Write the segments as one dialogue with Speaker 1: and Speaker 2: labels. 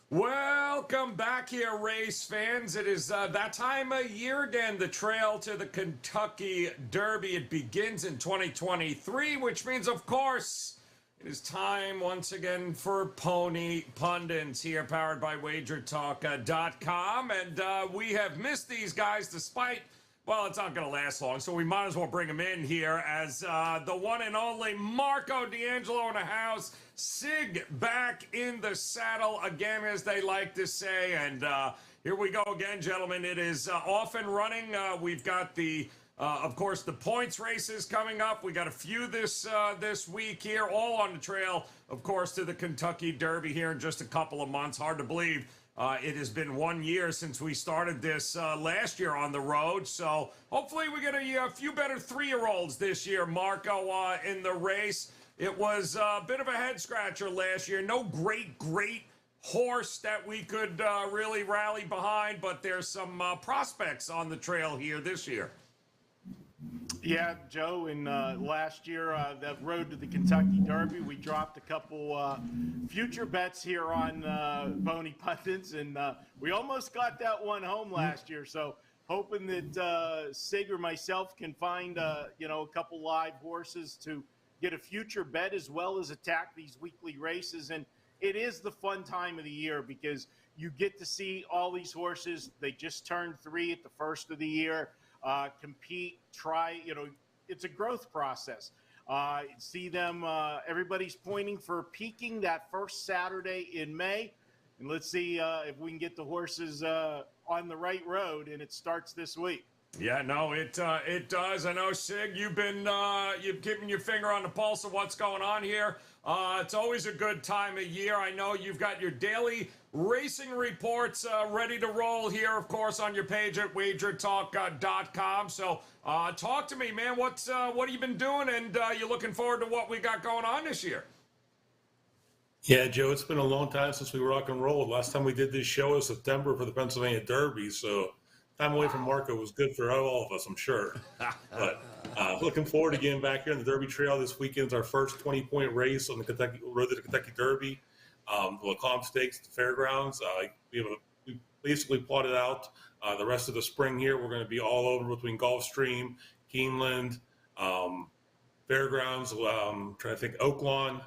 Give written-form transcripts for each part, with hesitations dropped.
Speaker 1: Welcome back here, race fans. It is that time of year again, the trail to the Kentucky Derby. It begins in 2023, which means, of course, it is time once again for Pony Pundits here, powered by WagerTalk.com. And we have missed these guys despite, well, it's not going to last long, so we might as well bring them in here as the one and only Marco D'Angelo in the house. Sig back in the saddle again, as they like to say. And here we go again, gentlemen. It is off and running. We've got the, of course, the points races coming up. We got a few this week here, all on the trail, of course, to the Kentucky Derby here in just a couple of months. Hard to believe. It has been 1 year since we started this last year on the road. So hopefully we get a few better 3-year-olds this year, Marco, in the race. It was a bit of a head scratcher last year. No great horse that we could really rally behind, but there's some prospects on the trail here this year.
Speaker 2: Yeah, Joe, in last year, that road to the Kentucky Derby, we dropped a couple future bets here on Pony Pundits, and we almost got that one home last year. So hoping that Sig or myself can find, a couple live horses to get a future bet as well as attack these weekly races. And it is the fun time of the year because you get to see all these horses. They just turned 3 at the first of the year. Compete, try, it's a growth process. See them, everybody's pointing for peaking that first Saturday in May. And let's see if we can get the horses on the right road, and it starts this week.
Speaker 1: Yeah, no, it does. I know, Sig, you've keeping your finger on the pulse of what's going on here. It's always a good time of year. I know you've got your daily racing reports ready to roll here, of course, on your page at WagerTalk.com. So talk to me, man. What have you been doing, and you looking forward to what we got going on this year?
Speaker 3: Yeah, Joe, it's been a long time since we rock and rolled. Last time we did this show was September for the Pennsylvania Derby, so time away from Marco was good for all of us, I'm sure. But looking forward to getting back here on the Derby Trail. This weekend's our first 20-point race on the road to the Kentucky Derby, the Lecomte Stakes, the fairgrounds. We basically plotted out the rest of the spring here. We're going to be all over between Gulfstream, Keeneland, fairgrounds, trying to think, Oaklawn.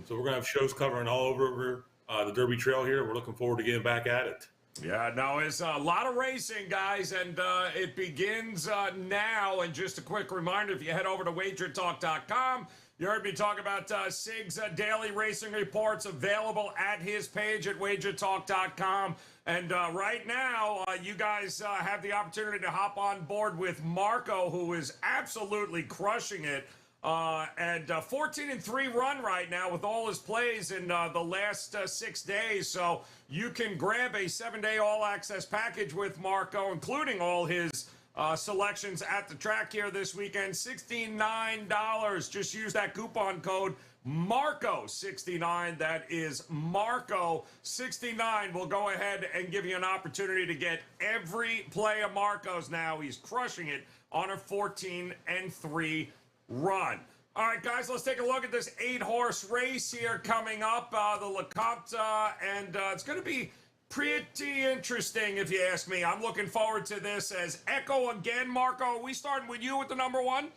Speaker 3: So we're going to have shows covering all over the Derby Trail here. We're looking forward to getting back at it.
Speaker 1: Yeah, no, it's a lot of racing, guys, and it begins now. And just a quick reminder, if you head over to WagerTalk.com, you heard me talk about Sig's daily racing reports available at his page at WagerTalk.com. And right now, you guys have the opportunity to hop on board with Marco, who is absolutely crushing it. And 14-3 run right now with all his plays in the last 6 days. So you can grab a 7-day all-access package with Marco, including all his selections at the track here this weekend. $69. Just use that coupon code Marco69. That is Marco69. We'll go ahead and give you an opportunity to get every play of Marco's now. He's crushing it on a 14-3 run. All right, guys, let's take a look at this 8-horse race here coming up, the Lecomte, and it's going to be pretty interesting, if you ask me. I'm looking forward to this as Echo again. Marco, are we starting with you with the number 1?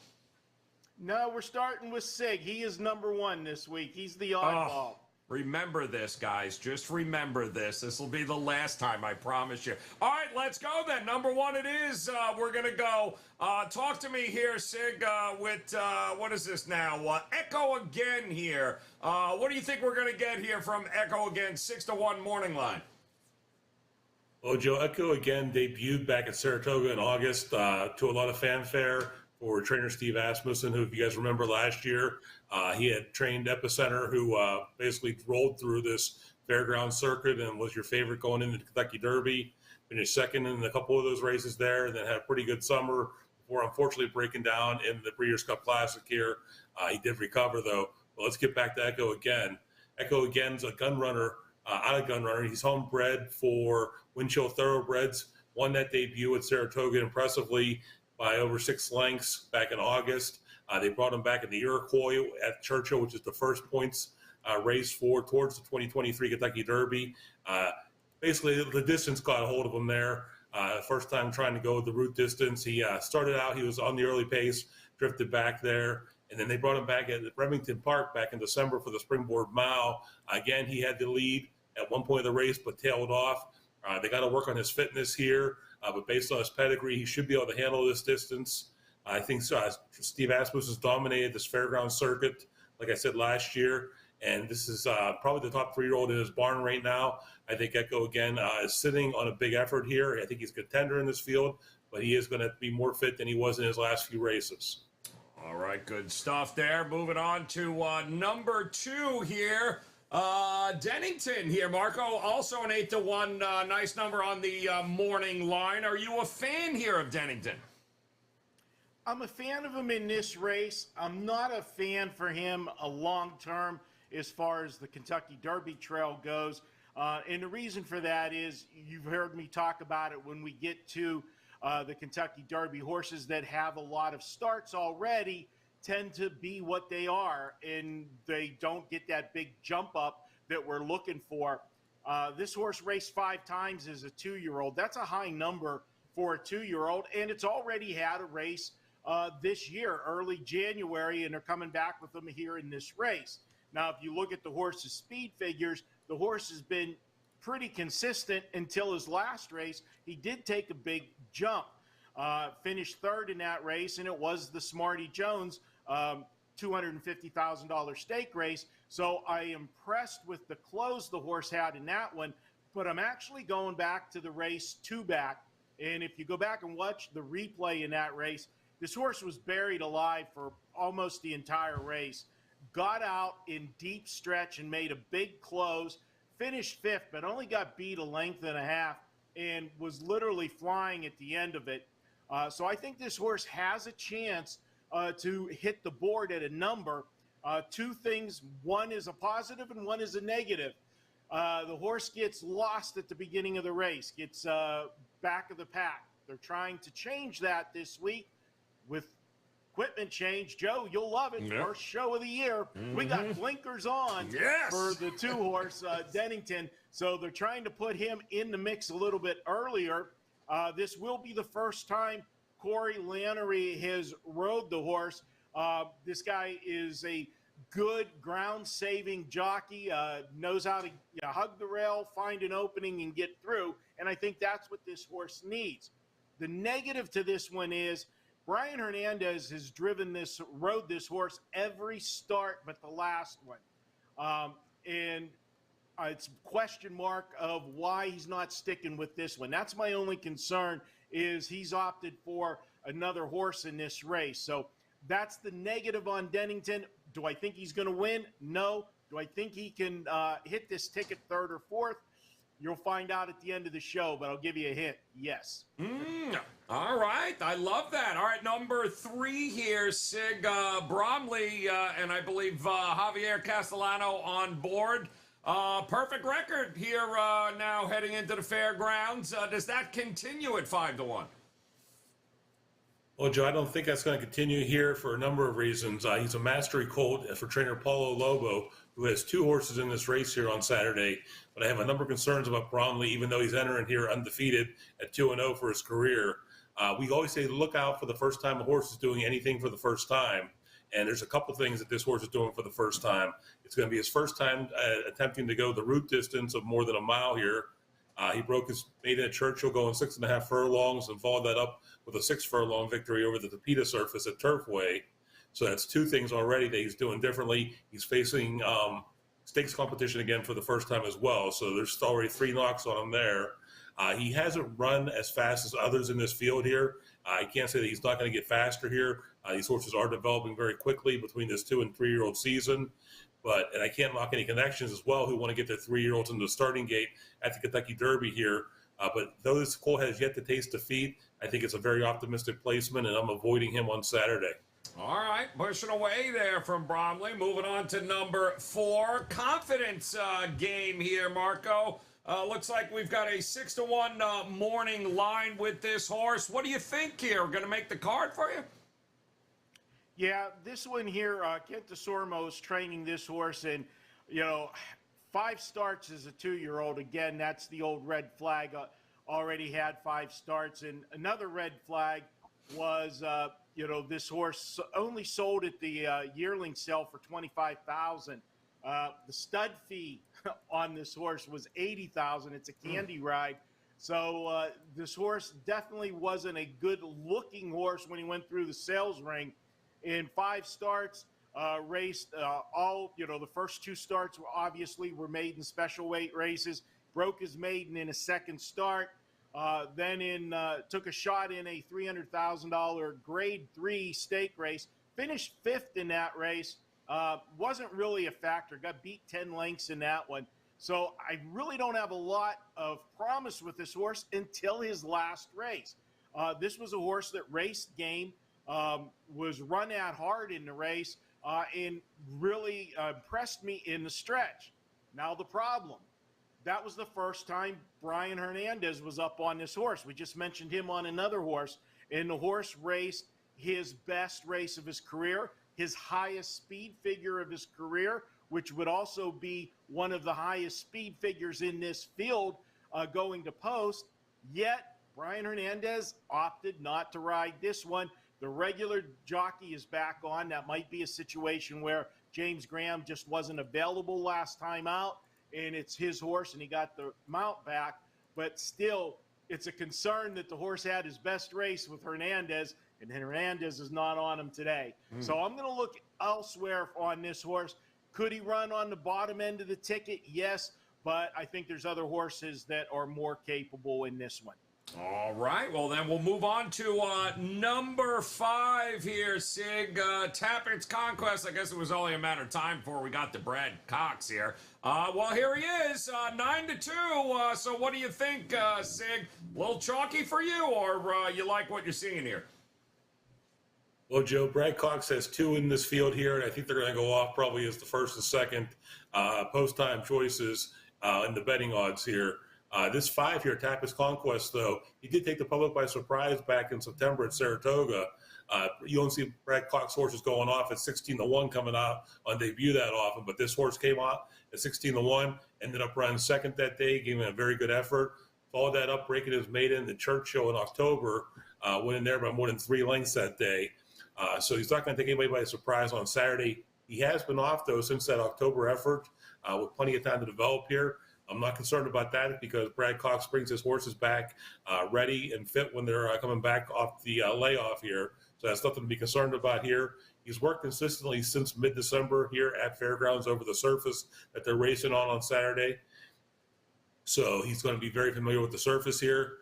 Speaker 2: No, we're starting with Sig. He is number 1 this week. He's the oddball.
Speaker 1: Remember this, guys. Just remember this. This will be the last time, I promise you. All right, let's go then. Number 1 it is. We're going to go. Talk to me here, Sig, with, what is this now? Echo again here. What do you think we're going to get here from Echo again, 6-1 morning line?
Speaker 3: Well, Joe, Echo again debuted back at Saratoga in August to a lot of fanfare for trainer Steve Asmussen, who, if you guys remember last year, he had trained Epicenter, who basically rolled through this fairground circuit and was your favorite going into the Kentucky Derby. Finished second in a couple of those races there, and then had a pretty good summer before unfortunately breaking down in the Breeders' Cup Classic here. He did recover, though. But let's get back to Echo again. Echo again's a gun runner, out of gun runner. He's homebred for Winchell Thoroughbreds. Won that debut at Saratoga impressively by over 6 lengths back in August. They brought him back in the Iroquois at Churchill, which is the first points race towards the 2023 Kentucky Derby. basically the distance got a hold of him there. First time trying to go the route distance. He started out, he was on the early pace, drifted back there, and then they brought him back at Remington Park back in December for the Springboard Mile. Again, he had the lead at one point of the race, but tailed off. They got to work on his fitness here, but based on his pedigree, he should be able to handle this distance. I think Steve Asmus has dominated this fairground circuit, like I said last year, and this is probably the top 3-year-old in his barn right now. I think Echo, again, is sitting on a big effort here. I think he's a contender in this field, but he is going to be more fit than he was in his last few races.
Speaker 1: All right, good stuff there. Moving on to number 2 here. Dennington here, Marco, also an 8-1, nice number on the morning line. Are you a fan here of Dennington?
Speaker 2: I'm a fan of him in this race. I'm not a fan for him a long term as far as the Kentucky Derby Trail goes. And the reason for that is you've heard me talk about it when we get to the Kentucky Derby. Horses that have a lot of starts already tend to be what they are, and they don't get that big jump up that we're looking for. This horse raced 5 times as a 2-year-old. That's a high number for a 2-year-old, and it's already had a race this year, early January, and they're coming back with them here in this race. Now, if you look at the horse's speed figures, the horse has been pretty consistent until his last race. He did take a big jump, finished 3rd in that race, and it was the Smarty Jones $250,000 stake race. So I am impressed with the close the horse had in that one, but I'm actually going back to the race 2 back. And if you go back and watch the replay in that race, this horse was buried alive for almost the entire race, got out in deep stretch and made a big close, finished 5th, but only got beat a length and a half and was literally flying at the end of it. So I think this horse has a chance to hit the board at a number. 2 things, one is a positive and one is a negative. The horse gets lost at the beginning of the race, gets back of the pack. They're trying to change that this week with equipment change. Joe, you'll love it.
Speaker 1: Yep.
Speaker 2: First show of the year. We got blinkers on for the 2-horse Dennington. So they're trying to put him in the mix a little bit earlier. This will be the first time Corey Lannery has rode the horse. This guy is a good ground-saving jockey, knows how to hug the rail, find an opening, and get through. And I think that's what this horse needs. The negative to this one is Brian Hernandez has rode this horse every start but the last one. And it's a question mark of why he's not sticking with this one. That's my only concern, is he's opted for another horse in this race. So that's the negative on Dennington. Do I think he's going to win? No. Do I think he can hit this ticket 3rd or 4th? You'll find out at the end of the show, but I'll give you a hint. Yes.
Speaker 1: All right. I love that. All right. Number 3 here, Sig Bromley, and I believe Javier Castellano on board. Perfect record here now heading into the fairgrounds. Does that continue at 5-1?
Speaker 3: Well, Joe, I don't think that's going to continue here for a number of reasons. He's a mastery colt for trainer Paulo Lobo, who has 2 horses in this race here on Saturday. But I have a number of concerns about Bromley, even though he's entering here undefeated at 2-0 for his career. We always say look out for the first time a horse is doing anything for the first time. And there's a couple things that this horse is doing for the first time. It's going to be his first time attempting to go the route distance of more than a mile here. He broke his maiden at Churchill going 6.5 furlongs and followed that up with a 6 furlong victory over the Tapeta surface at Turfway. So that's 2 things already that he's doing differently. He's facing stakes competition again for the first time as well. So there's already 3 knocks on him there. He hasn't run as fast as others in this field here. I can't say that he's not going to get faster here. These horses are developing very quickly between this 2- and 3-year-old season. And I can't knock any connections as well who want to get their 3-year-olds into the starting gate at the Kentucky Derby here. But though this colt has yet to taste defeat, I think it's a very optimistic placement, and I'm avoiding him on Saturday.
Speaker 1: All right, pushing away there from Bromley. Moving on to number 4. Confidence game here, Marco. Looks like we've got a 6-1 morning line with this horse. What do you think here? Going to make the card for you?
Speaker 2: Yeah, this one here, Kent DeSormo is training this horse, and, 5 starts as a 2-year-old. Again, that's the old red flag. Already had 5 starts. And another red flag was, this horse only sold at the yearling sale for $25,000. The stud fee on this horse was $80,000. It's a candy ride. So this horse definitely wasn't a good-looking horse when he went through the sales ring. In 5 starts, raced the first 2 starts obviously were made in special weight races. Broke his maiden in a second start. Then took a shot in a $300,000 Grade III stake race. Finished 5th in that race. Wasn't really a factor. Got beat 10 lengths in that one. So I really don't have a lot of promise with this horse until his last race. This was a horse that raced game, was run out hard in the race, and really impressed me in the stretch. Now the problem, that was the first time Brian Hernandez was up on this horse. We just mentioned him on another horse, and the horse raced his best race of his career, his highest speed figure of his career, which would also be one of the highest speed figures in this field going to post. Yet Brian Hernandez opted not to ride this one. The regular jockey is back on. That might be a situation where James Graham just wasn't available last time out, and it's his horse and he got the mount back. But still, it's a concern that the horse had his best race with Hernandez, and Hernandez is not on him today. So I'm going to look elsewhere on this horse. Could he run on the bottom end of the ticket? Yes, but I think there's other horses that are more capable in this one.
Speaker 1: All right, well, then we'll move on to number 5 here, Sig. Tappett's Conquest. I guess it was only a matter of time before we got to Brad Cox here. Well, here he is, 9-2. So what do you think, Sig? A little chalky for you, or you like what you're seeing here?
Speaker 3: Well, Joe, Brad Cox has 2 in this field here, and I think they're going to go off probably as the first and second post-time choices in the betting odds here. This 5 here, Tappett's Conquest, though, he did take the public by surprise back in September at Saratoga. You don't see Brad Cox horses going off at 16-1 coming out on debut that often, but this horse came out at 16-1, ended up running second that day, gave him a very good effort. Followed that up, breaking his maiden in the Church Show in October, winning there by more than 3 lengths that day. So he's not going to take anybody by surprise on Saturday. He has been off, though, since that October effort with plenty of time to develop here. I'm not concerned about that because Brad Cox brings his horses back ready and fit when they're coming back off the layoff here. So that's nothing to be concerned about here. He's worked consistently since mid-December here at Fairgrounds over the surface that they're racing on Saturday. So he's going to be very familiar with the surface here.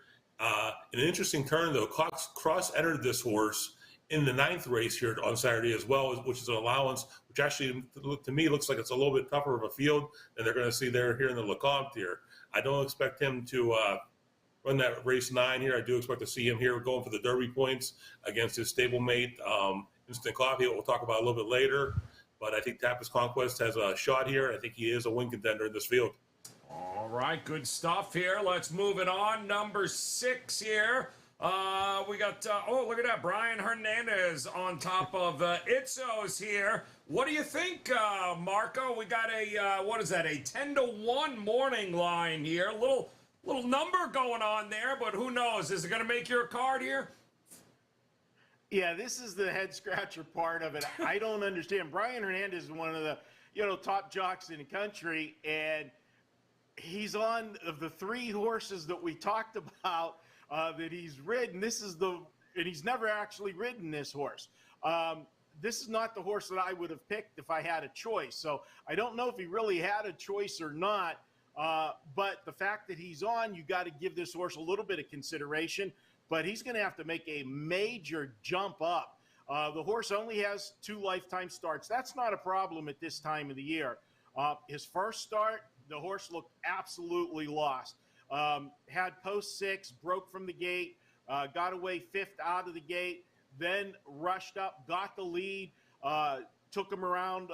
Speaker 3: In an interesting turn, though, Cox cross-entered this horse in the 9th race here on Saturday as well, which is an allowance, which actually to me looks like it's a little bit tougher of a field than they're going to see there here in the Lecomte here. I don't expect him to run that race 9 here. I do expect to see him here going for the Derby points against his stablemate, Instant Coffee, we'll talk about a little bit later. But I think Tappett's Conquest has a shot here. I think he is a win contender in this field.
Speaker 1: All right, good stuff here. Let's move it on. Number 6 here. We got, look at that, Brian Hernandez on top of Itzos here. What do you think, Marco? We got a, what is that, a 10-1 morning line here. A little number going on there, but who knows? Is it going to make your card here?
Speaker 2: Yeah, this is the head-scratcher part of it. I don't understand. Brian Hernandez is one of the, top jocks in the country, and he's on of the 3 horses that we talked about that he's ridden. And he's never actually ridden this horse. This is not the horse that I would have picked if I had a choice. So I don't know if he really had a choice or not. But the fact that he's on, you got to give this horse a little bit of consideration. But he's going to have to make a major jump up. The horse only has 2 lifetime starts. That's not a problem at this time of the year. His first start, the horse looked absolutely lost. Had post 6, broke from the gate, got away 5th out of the gate, then rushed up, got the lead, took him around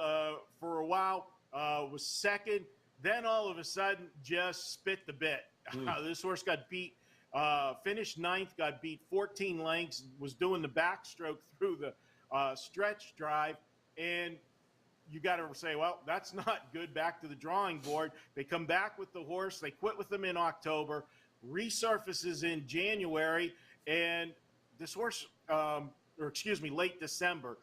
Speaker 2: for a while, was second, then all of a sudden just spit the bit. This horse got beat, finished 9th, got beat 14 lengths, was doing the backstroke through the stretch drive, and you got to say, well, that's not good. Back to the drawing board. They come back with the horse. They quit with him in October, resurfaces in January, and this horse, late December,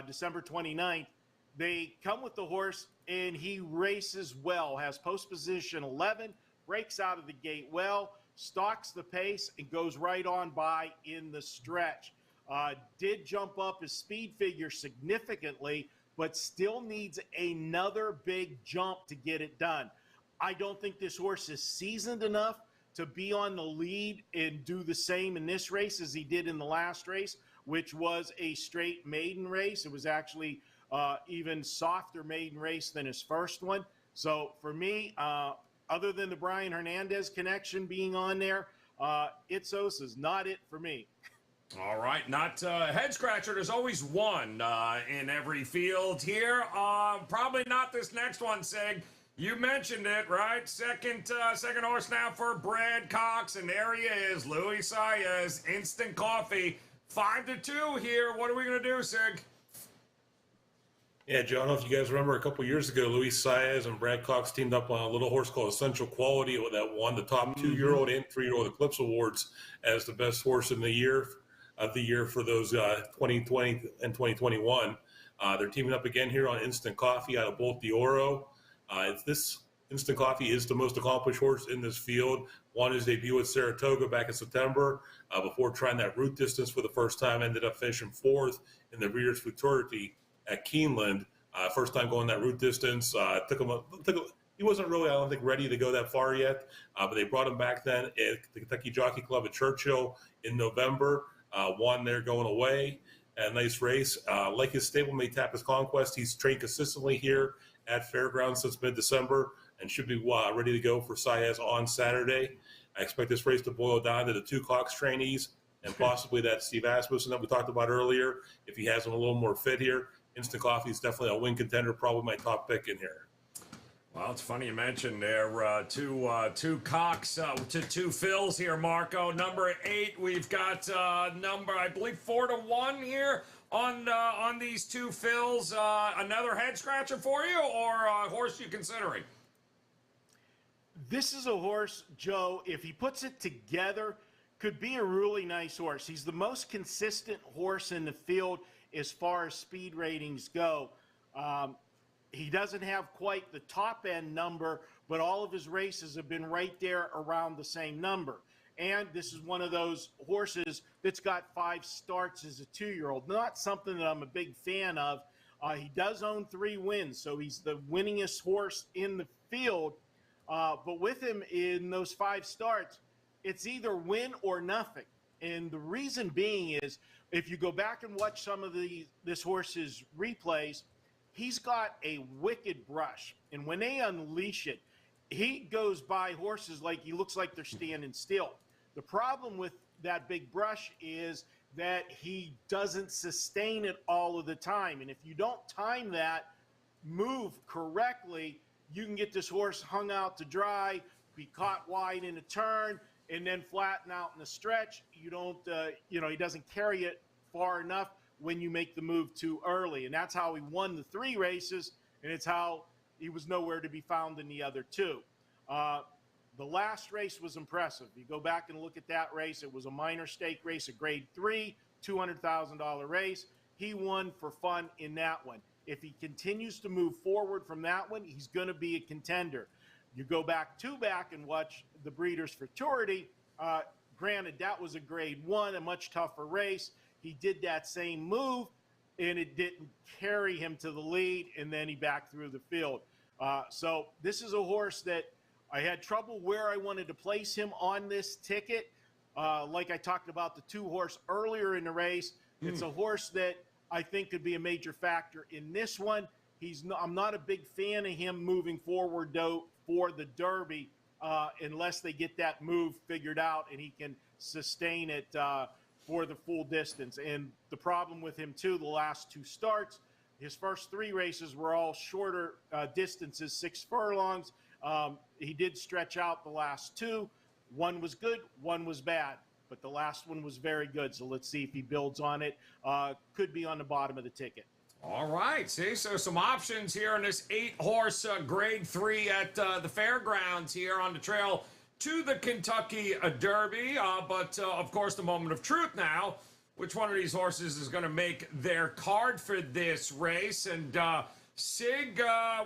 Speaker 2: December 29th, they come with the horse, and he races well, has post position 11, breaks out of the gate well, stalks the pace, and goes right on by in the stretch. Did jump up his speed figure significantly, but still needs another big jump to get it done. I don't think this horse is seasoned enough to be on the lead and do the same in this race as he did in the last race, which was a straight maiden race. It was actually even softer maiden race than his first one. So for me, other than the Brian Hernandez connection being on there, Itzos is not it for me.
Speaker 1: All right, not head scratcher. There's always one in every field here. Probably not this next one, Sig. You mentioned it, right? Second horse now for Brad Cox, and there he is, Luis Saez, Instant Coffee, 5-2 here. What are we gonna do, Sig?
Speaker 3: Yeah, Joe, I don't know if you guys remember a couple years ago, Luis Saez and Brad Cox teamed up on a little horse called Essential Quality that won the top 2-year-old and 3-year-old Eclipse Awards as the best horse in the year for those 2020 and 2021. They're teaming up again here on Instant Coffee out of Bolt de Oro. This Instant Coffee is the most accomplished horse in this field. Won his debut at Saratoga back in September before trying that route distance for the first time. Ended up finishing 4th in the Breeders' Futurity at Keeneland. First time going that route distance. He wasn't really, I don't think, ready to go that far yet, but they brought him back then at the Kentucky Jockey Club at Churchill in November. Won there going away. A nice race. Like his stablemate Tappas Conquest, he's trained consistently here at Fairgrounds since mid-December and should be ready to go for Saez on Saturday. I expect this race to boil down to the 2 Cox trainees and possibly that Steve Asmussen that we talked about earlier. If he has him a little more fit here, Instant Coffee is definitely a win contender, probably my top pick in here.
Speaker 1: Well, it's funny you mentioned there two Cox to 2 Phils here, Marco. Number 8, we've got I believe 4-1 here on these 2 Phils. Another head scratcher for you, or a horse you considering?
Speaker 2: This is a horse, Joe, if he puts it together, could be a really nice horse. He's the most consistent horse in the field as far as speed ratings go. He doesn't have quite the top end number, but all of his races have been right there around the same number. And this is one of those horses that's got 5 starts as a 2-year-old. Not something that I'm a big fan of. He does own 3 wins, so he's the winningest horse in the field. But with him in those 5 starts, it's either win or nothing. And the reason being is, if you go back and watch some of this horse's replays, he's got a wicked brush. And when they unleash it, he goes by horses like he looks like they're standing still. The problem with that big brush is that he doesn't sustain it all of the time. And if you don't time that move correctly, you can get this horse hung out to dry, be caught wide in a turn, and then flatten out in the stretch. You don't, he doesn't carry it far enough when you make the move too early. And that's how he won the 3 races, and it's how he was nowhere to be found in the other 2. The last race was impressive. You go back and look at that race. It was a minor stake race, a grade 3, $200,000 race. He won for fun in that one. If he continues to move forward from that one, he's going to be a contender. You go back and watch the Breeders' Futurity. Granted, that was a grade 1, a much tougher race. He did that same move, and it didn't carry him to the lead, and then he backed through the field. So this is a horse that I had trouble where I wanted to place him on this ticket. Like I talked about the 2 horse earlier in the race, it's a horse that I think could be a major factor in this one. I'm not a big fan of him moving forward, though, for the Derby, unless they get that move figured out and he can sustain it for the full distance. And the problem with him, too, the last 2 starts, his first 3 races were all shorter distances, 6 furlongs. He did stretch out the last 2. One was good, one was bad, but the last one was very good. So let's see if he builds on it. Could be on the bottom of the ticket.
Speaker 1: All right, see, so some options here in this 8-horse Grade 3 at the fairgrounds here on the trail to the Kentucky Derby. But of course, the moment of truth now. Which one of these horses is going to make their card for this race? And Sig,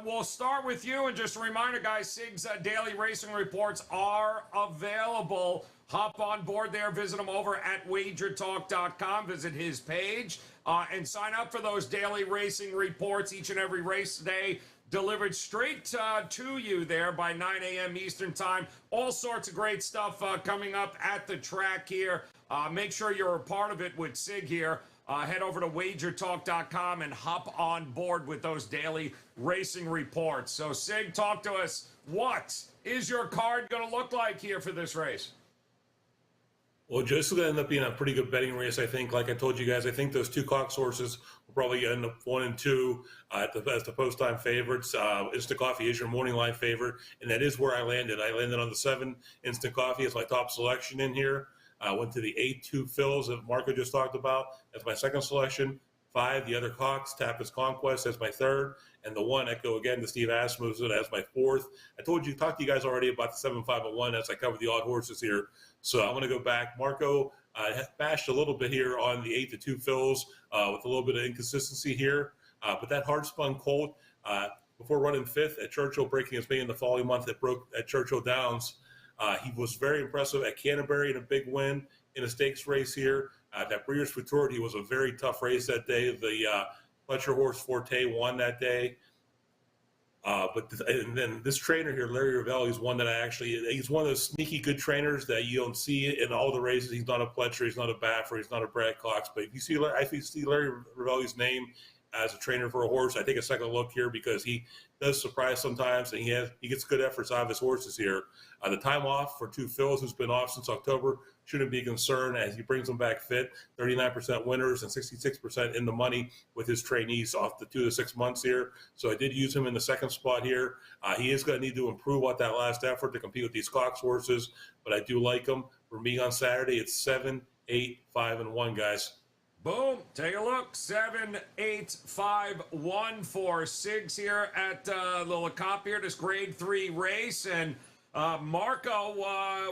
Speaker 1: we'll start with you. And just a reminder, guys, Sig's daily racing reports are available. Hop on board there. Visit him over at WagerTalk.com. Visit his page and sign up for those daily racing reports each and every race day. Delivered straight to you there by 9 a.m. Eastern Time. All sorts of great stuff coming up at the track here. Make sure you're a part of it with Sig here. Head over to WagerTalk.com and hop on board with those daily racing reports. So, Sig, talk to us. What is your card going to look like here for this race?
Speaker 3: Well, Joe, this is going to end up being a pretty good betting race, I think. Like I told you guys, I think those two Cox horses will probably end up 1 and 2 as the post-time favorites. Instant Coffee is your morning line favorite, and that is where I landed. I landed on the 7 Instant Coffee as my top selection in here. I went to the 8-2 fills that Marco just talked about as my second selection. 5, the other Cox, Tappas Conquest as my third, and the 1, Echo again, the Steve Asmussen as my fourth. I talked to you guys already about the 7-5-1 as I covered the odd horses here. So I'm going to go back. Marco bashed a little bit here on the 8-2 fills with a little bit of inconsistency here. But that hard-spun colt, before running 5th at Churchill, breaking his maiden in the following month, it broke at Churchill Downs. He was very impressive at Canterbury in a big win in a stakes race here. That Breeders' Futurity was a very tough race that day. The Fletcher horse Forte won that day. And then this trainer here, Larry Ravelli, is one that he's one of those sneaky good trainers that you don't see in all the races. He's not a Fletcher, he's not a Baffer, he's not a Brad Cox. But if you see Larry Ravelli's name as a trainer for a horse, I take a second look here because he does surprise sometimes, and he gets good efforts out of his horses here. The time off for 2 fills, who's been off since October, shouldn't be a concern as he brings them back fit. 39% winners and 66% in the money with his trainees off the 2 to 6 months here. So I did use him in the second spot here. He is going to need to improve on that last effort to compete with these Cox horses, but I do like him. For me on Saturday, it's 7, 8, 5, and 1, guys.
Speaker 1: Boom. Take a look. 7, 8, 5, 1 for Sigs here at the Lecomte here, this Grade 3 race. And Marco,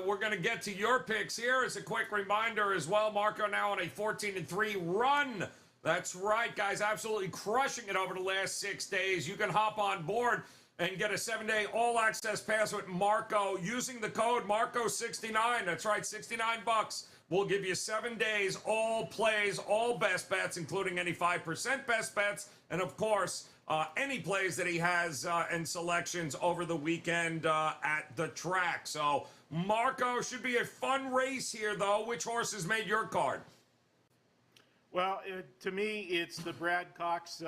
Speaker 1: we're going to get to your picks here. As a quick reminder as well, Marco now on a 14-3 run. That's right, guys. Absolutely crushing it over the last 6 days. You can hop on board and get a 7-day all-access pass with Marco using the code Marco69. That's right, $69. We'll give you 7 days, all plays, all best bets, including any 5% best bets, and of course, any plays that he has and selections over the weekend at the track. So, Marco, should be a fun race here, though. Which horses made your card?
Speaker 2: Well, to me, it's the Brad Cox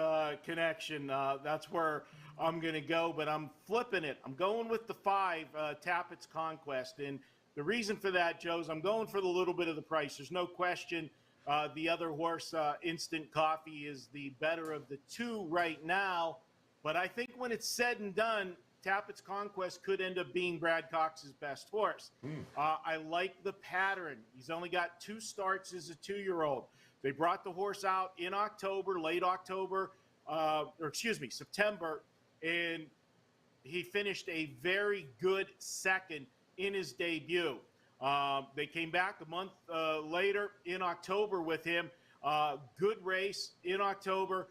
Speaker 2: connection. That's where I'm going to go, but I'm flipping it. I'm going with the 5, Tappas Conquest. And the reason for that, Joe, is I'm going for the little bit of the price. There's no question the other horse, Instant Coffee, is the better of the 2 right now. But I think when it's said and done, Tappas Conquest could end up being Brad Cox's best horse. I like the pattern. He's only got 2 starts as a 2-year-old. They brought the horse out in October, late October, September, and he finished a very good second in his debut. They came back a month later in October with him. Good race in October,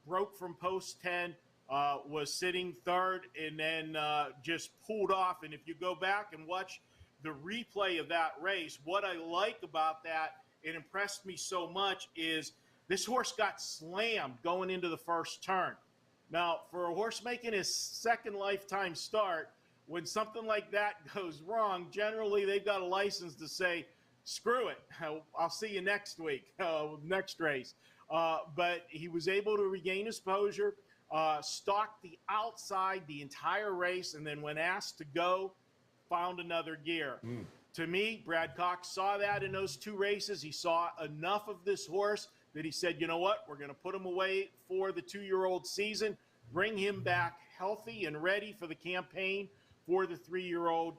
Speaker 2: broke from post 10, was sitting 3rd, and then just pulled off. And if you go back and watch the replay of that race, what I like about that, it impressed me so much, is this horse got slammed going into the first turn. Now, for a horse making his second lifetime start, when something like that goes wrong, generally they've got a license to say, screw it, I'll see you next week, next race. But he was able to regain his posture, stalked the outside the entire race, and then when asked to go, found another gear. To me, Brad Cox saw that in those 2 races. He saw enough of this horse that he said, you know what, we're going to put him away for the 2-year-old season, bring him back healthy and ready for the campaign for the 3-year-old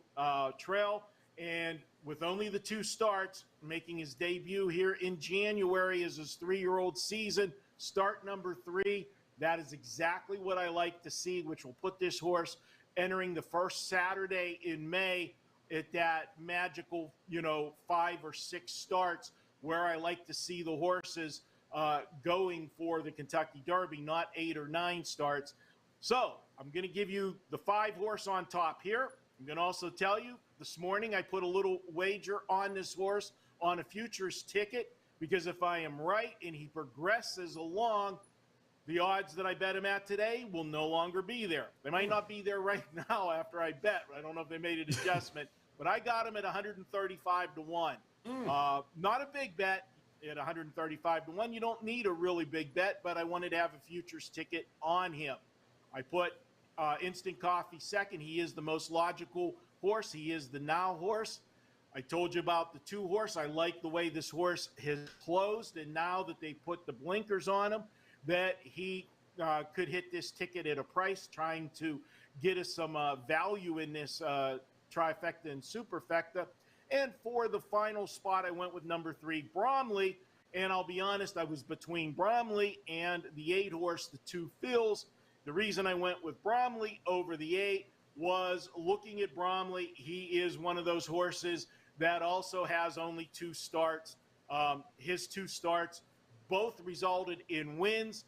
Speaker 2: trail. And with only the 2 starts, making his debut here in January as his 3-year-old season, Start number 3, that is exactly what I like to see, which will put this horse entering the first Saturday in May at that magical, 5 or 6 starts where I like to see the horses going for the Kentucky Derby, not 8 or 9 starts. So I'm going to give you the 5 horse on top here. I'm going to also tell you this morning I put a little wager on this horse on a futures ticket, because if I am right and he progresses along, the odds that I bet him at today will no longer be there. They might not be there right now after I bet. I don't know if they made an adjustment, but I got him at 135 to 1. Not a big bet at 135 to 1. You don't need a really big bet, but I wanted to have a futures ticket on him. I put Instant Coffee second. He is the most logical horse. He is the now horse. I told you about the 2 horse. I like the way this horse has closed, and now that they put the blinkers on him, that he could hit this ticket at a price, trying to get us some value in this trifecta and superfecta. And for the final spot, I went with number 3, Bromley. And I'll be honest, I was between Bromley and the 8 horse, the 2 Fills. The reason I went with Bromley over the 8 was looking at Bromley. He is one of those horses that also has only 2 starts. His 2 starts both resulted in wins.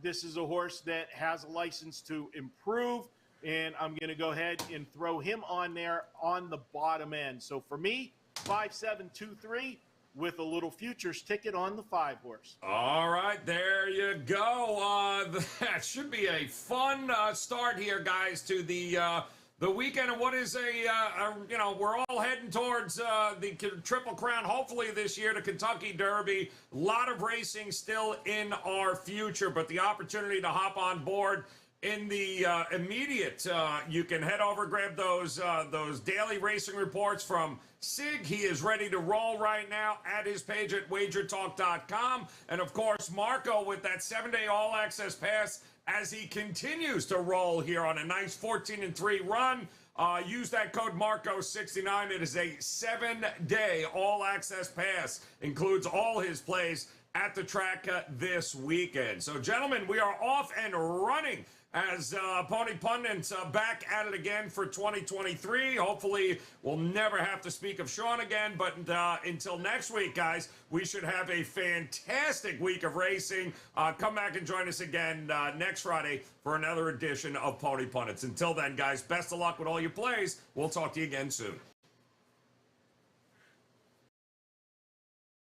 Speaker 2: This is a horse that has a license to improve, and I'm going to go ahead and throw him on there on the bottom end. So for me, 5, 7, 2, 3 with a little futures ticket on the 5 horse.
Speaker 1: All right, there you go. That should be a fun start here, guys, to the weekend. And what is we're all heading towards the Triple Crown, hopefully this year, the Kentucky Derby. A lot of racing still in our future, but the opportunity to hop on board in the immediate, you can head over, grab those daily racing reports from Sig. He is ready to roll right now at his page at WagerTalk.com. And of course, Marco with that 7-day all-access pass as he continues to roll here on a nice 14-3 run. Use that code Marco69. It is a 7-day all-access pass. Includes all his plays at the track this weekend. So, gentlemen, we are off and running as Pony Pundits back at it again for 2023. Hopefully, we'll never have to speak of Sean again. But until next week, guys, we should have a fantastic week of racing. Come back and join us again next Friday for another edition of Pony Pundits. Until then, guys, best of luck with all your plays. We'll talk to you again soon.